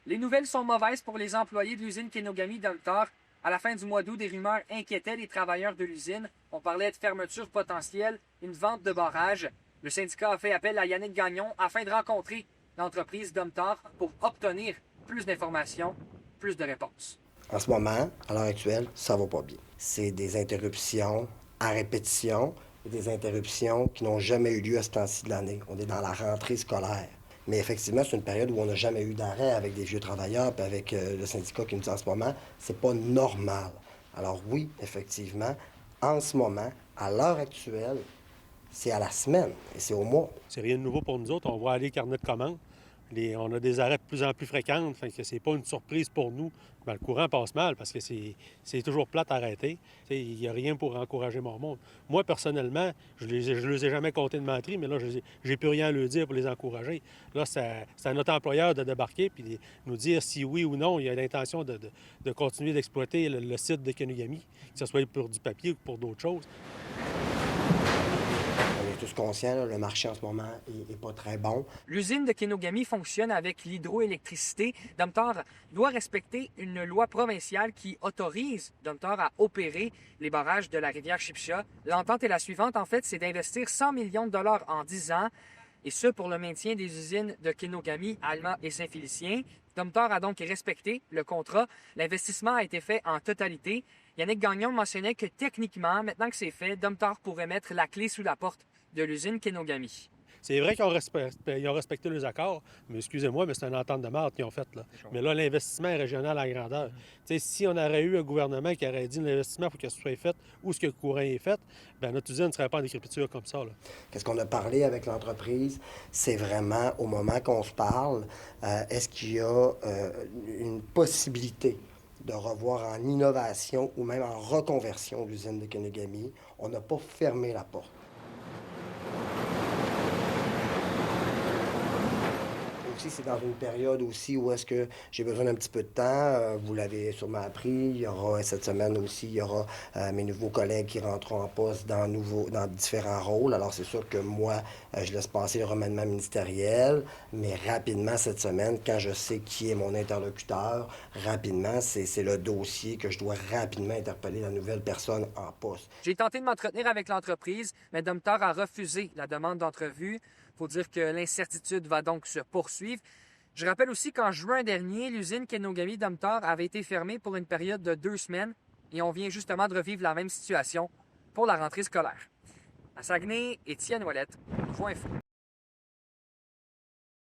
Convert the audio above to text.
Les nouvelles sont mauvaises pour les employés de l'usine Kenogami Domtar. À la fin du mois d'août, des rumeurs inquiétaient les travailleurs de l'usine. On parlait de fermeture potentielle, une vente de barrage. Le syndicat a fait appel à Yannick Gagnon afin de rencontrer l'entreprise Domtar pour obtenir plus d'informations, plus de réponses. En ce moment, à l'heure actuelle, ça va pas bien. C'est des interruptions à répétition et des interruptions qui n'ont jamais eu lieu à ce temps-ci de l'année. On est dans la rentrée scolaire. Mais effectivement, c'est une période où on n'a jamais eu d'arrêt avec des vieux travailleurs puis avec le syndicat qui nous dit en ce moment, c'est pas normal. Alors oui, effectivement, en ce moment, à l'heure actuelle, c'est à la semaine et c'est au mois. C'est rien de nouveau pour nous autres. On va aller carnet de commandes. On a des arrêts de plus en plus fréquents, fait que c'est pas une surprise pour nous. Ben, le courant passe mal parce que c'est toujours plate à arrêter. Il n'y a rien pour encourager mon monde. Moi, personnellement, je ne les ai jamais comptés de menterie, mais là, j'ai plus rien à leur dire pour les encourager. Là, c'est à notre employeur de débarquer et de nous dire si oui ou non il y a l'intention de continuer d'exploiter le site de Kenogami, que ce soit pour du papier ou pour d'autres choses. On est tous conscients, là, le marché en ce moment n'est pas très bon. L'usine de Kenogami fonctionne avec l'hydroélectricité. Domtar doit respecter une loi provinciale qui autorise Domtar à opérer les barrages de la rivière Shipsha. L'entente est la suivante, en fait, c'est d'investir 100 millions de dollars en 10 ans, et ce pour le maintien des usines de Kenogami, Alma et Saint-Félicien. Domtar a donc respecté le contrat. L'investissement a été fait en totalité. Yannick Gagnon mentionnait que techniquement, maintenant que c'est fait, Domtar pourrait mettre la clé sous la porte de l'usine Kenogami. C'est vrai qu'ils ont respecté les accords, mais excusez-moi, mais c'est une entente de marde qu'ils ont faite. Là. Mais là, l'investissement est régional à grandeur. Si on aurait eu un gouvernement qui aurait dit l'investissement pour que ce soit fait où ce que le courant est fait, bien notre usine ne serait pas en décrépitude comme ça. Qu'est-ce qu'on a parlé avec l'entreprise? C'est vraiment, au moment qu'on se parle, est-ce qu'il y a une possibilité de revoir en innovation ou même en reconversion l'usine de Kenogami? On n'a pas fermé la porte. Aussi, c'est dans une période aussi où est-ce que j'ai besoin d'un petit peu de temps. Vous l'avez sûrement appris. Il y aura cette semaine aussi, il y aura mes nouveaux collègues qui rentreront en poste dans différents rôles. Alors, c'est sûr que moi, je laisse passer le remaniement ministériel, mais rapidement cette semaine, quand je sais qui est mon interlocuteur, rapidement, c'est le dossier que je dois rapidement interpeller la nouvelle personne en poste. J'ai tenté de m'entretenir avec l'entreprise, mais Domtar a refusé la demande d'entrevue. Il faut dire que l'incertitude va donc se poursuivre. Je rappelle aussi qu'en juin dernier, l'usine Kenogami Domtar avait été fermée pour une période de 2 semaines et on vient justement de revivre la même situation pour la rentrée scolaire. À Saguenay, Étienne Ouellette, Nouveau Info.